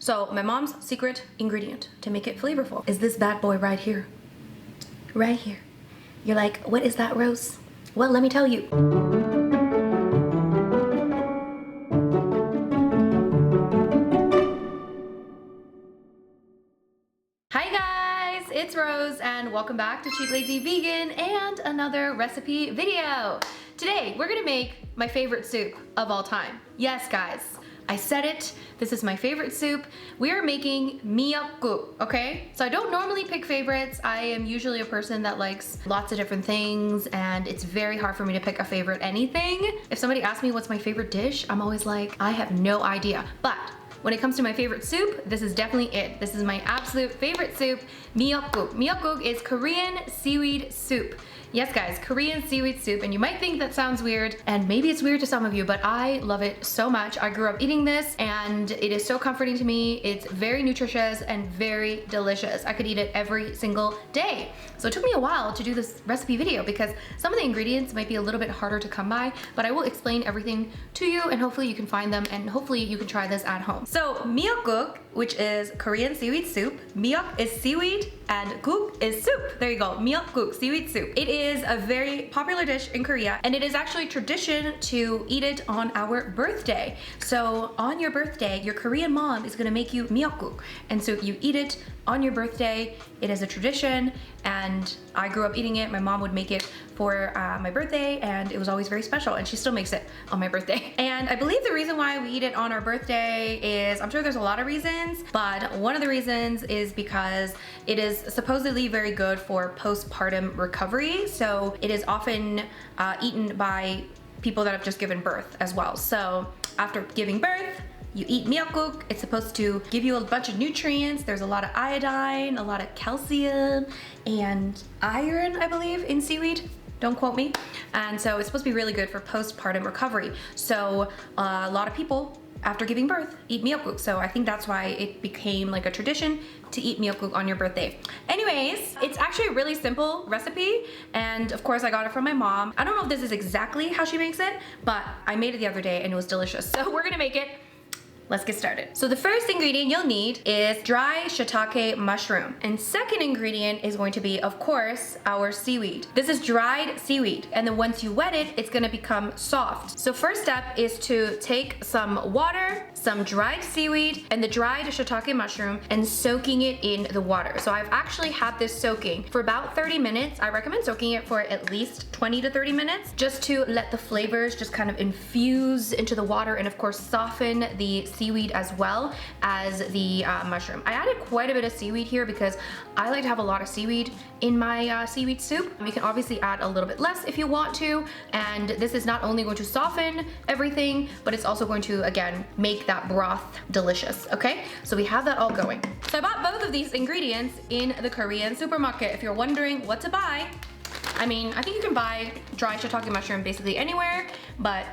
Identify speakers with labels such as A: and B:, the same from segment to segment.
A: So my mom's secret ingredient to make it flavorful is this bad boy right here. Right here. You're like, what is that, Rose? Well, let me tell you. Hi guys, it's Rose and welcome back to Cheap Lazy Vegan and another recipe video. Today we're gonna make my favorite soup of all time. Yes guys, I said it. This is my favorite soup. We are making Miyeokguk, okay? So I don't normally pick favorites. I am usually a person that likes lots of different things and it's very hard for me to pick a favorite anything. If somebody asks me what's my favorite dish, I'm always like, I have no idea. But when it comes to my favorite soup, this is definitely it. This is my absolute favorite soup, Miyeokguk. Miyeokguk is Korean seaweed soup. Yes guys, Korean seaweed soup, and you might think that sounds weird, and maybe it's weird to some of you, but I love it so much. I grew up eating this, and it is so comforting to me. It's very nutritious and very delicious. I could eat it every single day. So it took me a while to do this recipe video because some of the ingredients might be a little bit harder to come by, but I will explain everything to you, and hopefully you can find them, and hopefully you can try this at home. So Miyeokguk, which is Korean seaweed soup. Myeok is seaweed, and guk is soup. There you go, Miyeokguk, seaweed soup. It is a very popular dish in Korea, and it is actually tradition to eat it on our birthday. So on your birthday, your Korean mom is gonna make you Miyeokguk, and so you eat it on your birthday. It is a tradition, and I grew up eating it. My mom would make it for my birthday, and it was always very special, and she still makes it on my birthday. And I believe the reason why we eat it on our birthday is, I'm sure there's a lot of reasons, but one of the reasons is because it is supposedly very good for postpartum recovery. So it is often eaten by people that have just given birth as well. So after giving birth, you eat Miyeokguk. It's supposed to give you a bunch of nutrients. There's a lot of iodine, a lot of calcium, and iron, I believe, in seaweed. Don't quote me. And so it's supposed to be really good for postpartum recovery. So a lot of people after giving birth eat Miyeokguk. So I think that's why it became like a tradition to eat Miyeokguk on your birthday. Anyways, it's actually a really simple recipe, and of course I got it from my mom. I don't know if this is exactly how she makes it, but I made it the other day and it was delicious. So we're gonna make it. Let's get started. So the first ingredient you'll need is dry shiitake mushroom. And second ingredient is going to be, of course, our seaweed. This is dried seaweed. And then once you wet it, it's gonna become soft. So first step is to take some water, some dried seaweed, and the dried shiitake mushroom and soaking it in the water. So I've actually had this soaking for about 30 minutes. I recommend soaking it for at least 20 to 30 minutes just to let the flavors just kind of infuse into the water and of course soften the seaweed as well as the mushroom. I added quite a bit of seaweed here because I like to have a lot of seaweed in my seaweed soup. You can obviously add a little bit less if you want to, and this is not only going to soften everything, but it's also going to, again, make that broth delicious, okay? So we have that all going. So I bought both of these ingredients in the Korean supermarket. If you're wondering what to buy, I mean, I think you can buy dry shiitake mushroom basically anywhere, but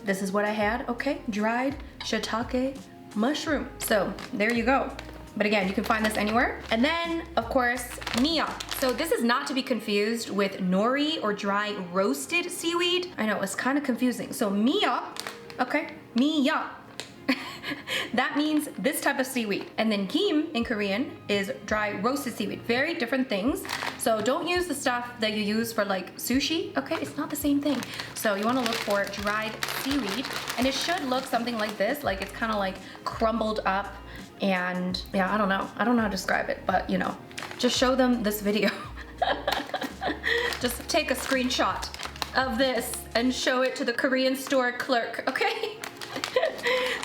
A: this is what I had, okay? Dried shiitake mushroom. So there you go. But again, you can find this anywhere. And then, of course, miyeok. So this is not to be confused with nori or dry roasted seaweed. I know, it's kind of confusing. So miyeok, okay, miyeok. That means this type of seaweed. And then kim in Korean is dry roasted seaweed. Very different things. So don't use the stuff that you use for like sushi, okay? It's not the same thing. So you wanna look for dried seaweed, and it should look something like this, like it's kind of like crumbled up, and yeah, I don't know how to describe it, but you know, just show them this video. Just take a screenshot of this and show it to the Korean store clerk, okay?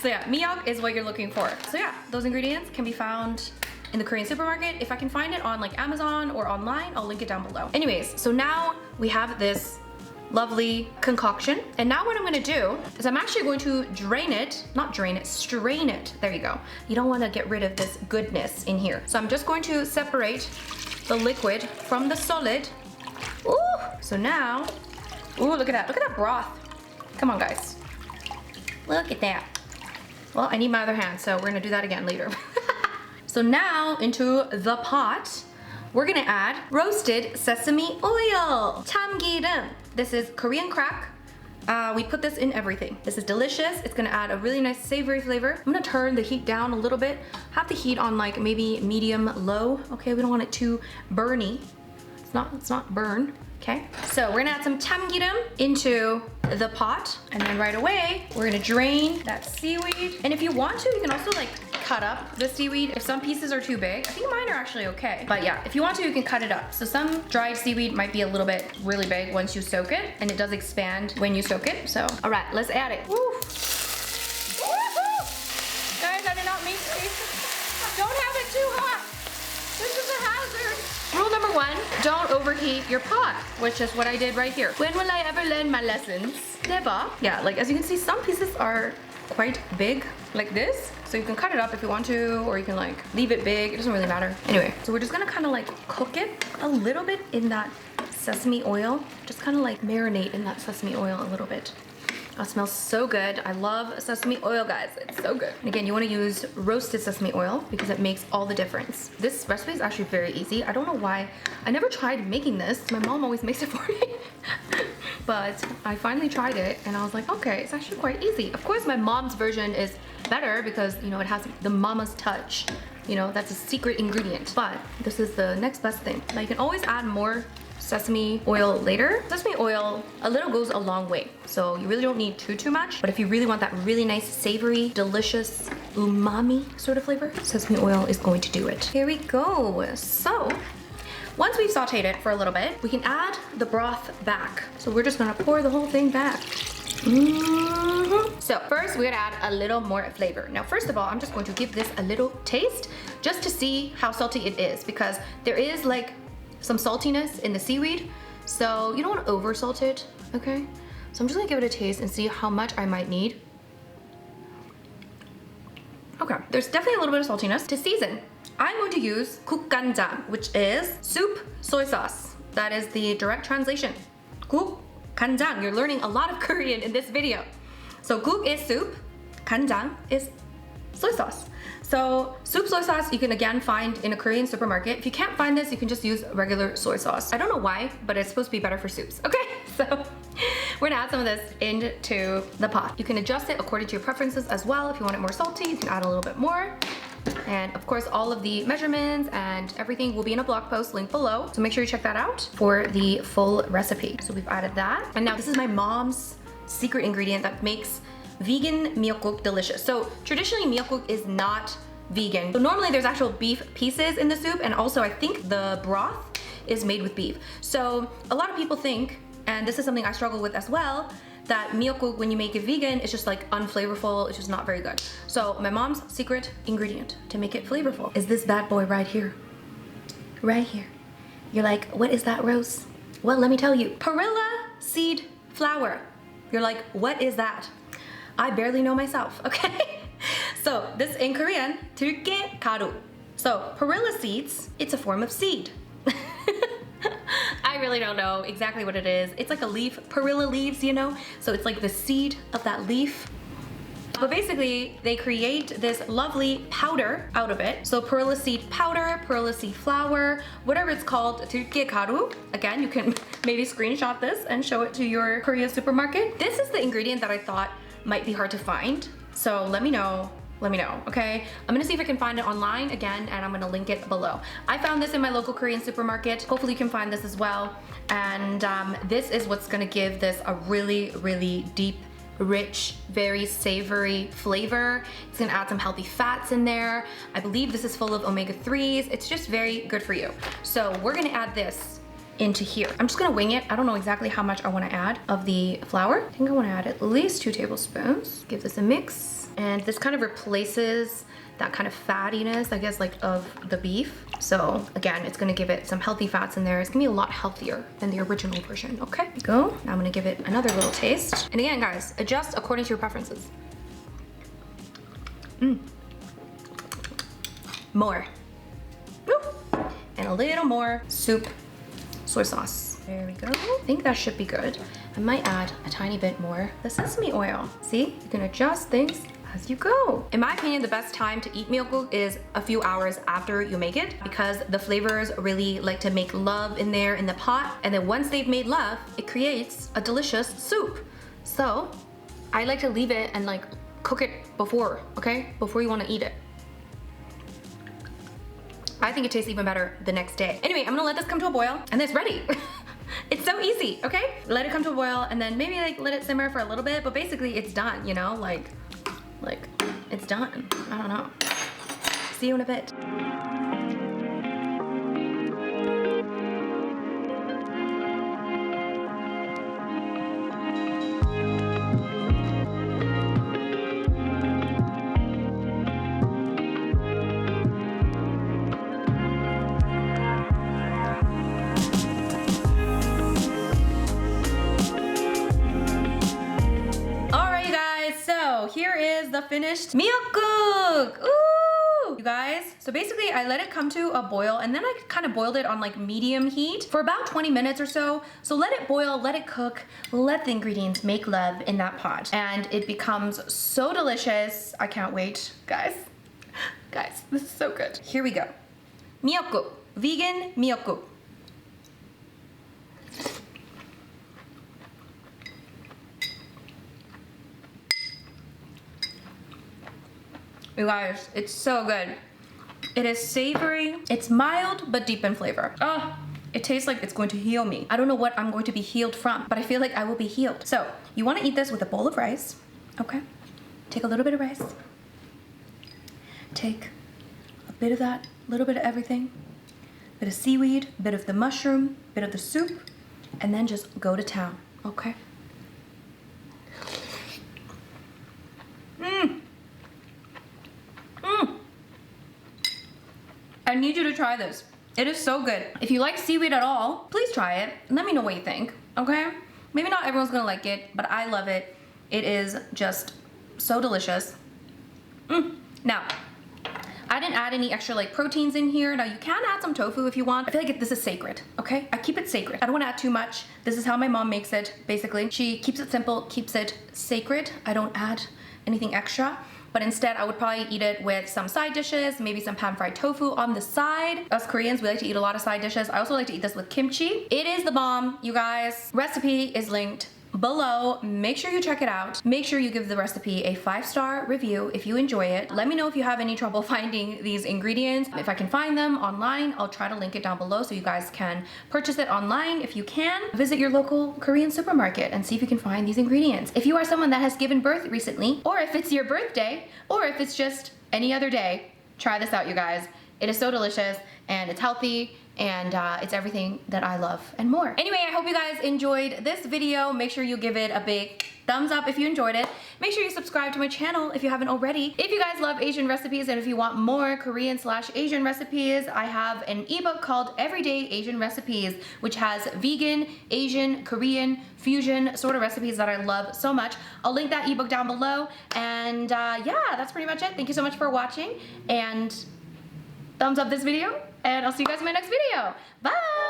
A: So yeah, miyeok is what you're looking for. So yeah, those ingredients can be found in the Korean supermarket. If I can find it on like Amazon or online, I'll link it down below. Anyways, so now we have this lovely concoction. And now what I'm gonna do is I'm actually going to strain it. There you go. You don't wanna get rid of this goodness in here. So I'm just going to separate the liquid from the solid. Ooh, so now, ooh, look at that broth. Come on guys. Look at that. Well, I need my other hand, so we're gonna do that again later. So now into the pot, we're gonna add roasted sesame oil, 참기름. This is Korean crack, We put this in everything. This is delicious. It's gonna add a really nice savory flavor. I'm gonna turn the heat down a little bit. Have the heat on like maybe medium low. Okay, we don't want it too burny. It's not burn. Okay, so we're gonna add some 참기름 into the pot, and then right away we're gonna drain that seaweed. And if you want to, you can also like cut up the seaweed if some pieces are too big. I think mine are actually okay, but yeah, if you want to, you can cut it up. So some dried seaweed might be a little bit really big once you soak it, and it does expand when you soak it. So all right, let's add it. Woo. Guys, I did not mean to. Don't have it too hot. This is a hazard. Rule number 1, don't overheat your pot, which is what I did right here. When will I ever learn my lessons? Never. Yeah, like as you can see, some pieces are quite big, like this. So you can cut it up if you want to, or you can like leave it big. It doesn't really matter. Anyway, so we're just gonna kind of like cook it a little bit in that sesame oil. Just kind of like marinate in that sesame oil a little bit. Oh, it smells so good. I love sesame oil, guys. It's so good. And again, you want to use roasted sesame oil because it makes all the difference. This recipe is actually very easy. I don't know why. I never tried making this. My mom always makes it for me. But I finally tried it and I was like, okay, it's actually quite easy. Of course, my mom's version is better because, you know, it has the mama's touch. You know, that's a secret ingredient. But this is the next best thing. Now you can always add more sesame oil later. Sesame oil, a little goes a long way. So you really don't need too much. But if you really want that really nice, savory, delicious, umami sort of flavor, sesame oil is going to do it. Here we go. So once we've sauteed it for a little bit, we can add the broth back. So we're just gonna pour the whole thing back. So first we're gonna add a little more flavor. Now first of all, I'm just going to give this a little taste just to see how salty it is, because there is like some saltiness in the seaweed, so you don't want to over salt it, okay? So I'm just gonna give it a taste and see how much I might need. Okay, there's definitely a little bit of saltiness. To season, I'm going to use 국간장, which is soup soy sauce. That is the direct translation. 국간장. You're learning a lot of Korean in this video. So guk is soup, 간장 is soy sauce. So soup soy sauce you can again find in a Korean supermarket. If you can't find this, you can just use regular soy sauce. I don't know why, but it's supposed to be better for soups. Okay, so we're gonna add some of this into the pot. You can adjust it according to your preferences as well. If you want it more salty, you can add a little bit more. And of course, all of the measurements and everything will be in a blog post linked below. So make sure you check that out for the full recipe. So we've added that. And now this is my mom's secret ingredient that makes vegan Miyeokguk delicious. So traditionally Miyeokguk is not vegan. So normally there's actual beef pieces in the soup, and also I think the broth is made with beef. So a lot of people think, and this is something I struggle with as well, that Miyeokguk, when you make it vegan, it's just like unflavorful, it's just not very good. So my mom's secret ingredient to make it flavorful is this bad boy right here. Right here. You're like, what is that, Rose? Well, let me tell you. Perilla seed flour. You're like, what is that? I barely know myself, okay? So this in Korean, 들깨가루. So perilla seeds, it's a form of seed. I really don't know exactly what it is. It's like a leaf, perilla leaves, you know? So it's like the seed of that leaf. But basically, they create this lovely powder out of it. So perilla seed powder, perilla seed flour, whatever it's called, 들깨가루. Again, you can maybe screenshot this and show it to your Korea supermarket. This is the ingredient that I thought might be hard to find. So let me know, okay? I'm gonna see if I can find it online again, and I'm gonna link it below. I found this in my local Korean supermarket. Hopefully you can find this as well. And this is what's gonna give this a really, really deep, rich, very savory flavor. It's gonna add some healthy fats in there. I believe this is full of omega-3s. It's just very good for you. So we're gonna add this into here. I'm just gonna wing it. I don't know exactly how much I wanna add of the flour. I think I wanna add at least 2 tablespoons. Give this a mix. And this kind of replaces that kind of fattiness, I guess, like of the beef. So again, it's gonna give it some healthy fats in there. It's gonna be a lot healthier than the original version, okay? Here we go. Now I'm gonna give it another little taste. And again, guys, adjust according to your preferences. More. Woo. And a little more soup soy sauce. There we go. I think that should be good. I might add a tiny bit more the sesame oil. See, you can adjust things as you go. In my opinion, the best time to eat Miyeokguk is a few hours after you make it, because the flavors really like to make love in there in the pot. And then once they've made love, it creates a delicious soup. So I like to leave it and like cook it before, okay? Before you want to eat it. I think it tastes even better the next day. Anyway, I'm gonna let this come to a boil and it's ready. It's so easy, okay? Let it come to a boil and then maybe like let it simmer for a little bit, but basically it's done, you know? Like it's done. I don't know. See you in a bit. Here is the finished Miyeokguk. Ooh! You guys, so basically I let it come to a boil and then I kind of boiled it on like medium heat for about 20 minutes or so. So let it boil, let it cook, let the ingredients make love in that pot. And it becomes so delicious. I can't wait, guys. Guys, this is so good. Here we go. Miyeokguk, vegan Miyeokguk. You guys, it's so good. It is savory. It's mild, but deep in flavor. Oh, it tastes like it's going to heal me. I don't know what I'm going to be healed from, but I feel like I will be healed. So you want to eat this with a bowl of rice, okay? Take a little bit of rice. Take a bit of that, a little bit of everything. Bit of seaweed, bit of the mushroom, bit of the soup, and then just go to town, okay? I need you to try this. It is so good. If you like seaweed at all, please try it. Let me know what you think, okay? Maybe not everyone's gonna like it, but I love it. It is just so delicious. Now, I didn't add any extra like proteins in here. Now you can add some tofu if you want. I feel like this is sacred, okay? I keep it sacred. I don't wanna add too much. This is how my mom makes it, basically. She keeps it simple, keeps it sacred. I don't add anything extra. But instead, I would probably eat it with some side dishes, maybe some pan-fried tofu on the side. Us Koreans, we like to eat a lot of side dishes. I also like to eat this with kimchi. It is the bomb, you guys. Recipe is linked below. Make sure you check it out. Make sure you give the recipe a 5-star review if you enjoy it. Let me know if you have any trouble finding these ingredients. If I can find them online, I'll try to link it down below so you guys can purchase it online if you can. Visit your local Korean supermarket and see if you can find these ingredients. If you are someone that has given birth recently, or if it's your birthday, or if it's just any other day, try this out, you guys. It is so delicious and it's healthy and it's everything that I love and more. Anyway, I hope you guys enjoyed this video. Make sure you give it a big thumbs up if you enjoyed it. Make sure you subscribe to my channel if you haven't already. If you guys love Asian recipes and if you want more Korean/Asian recipes, I have an ebook called Everyday Asian Recipes, which has vegan, Asian, Korean, fusion sort of recipes that I love so much. I'll link that ebook down below. And yeah, that's pretty much it. Thank you so much for watching and thumbs up this video, and I'll see you guys in my next video. Bye!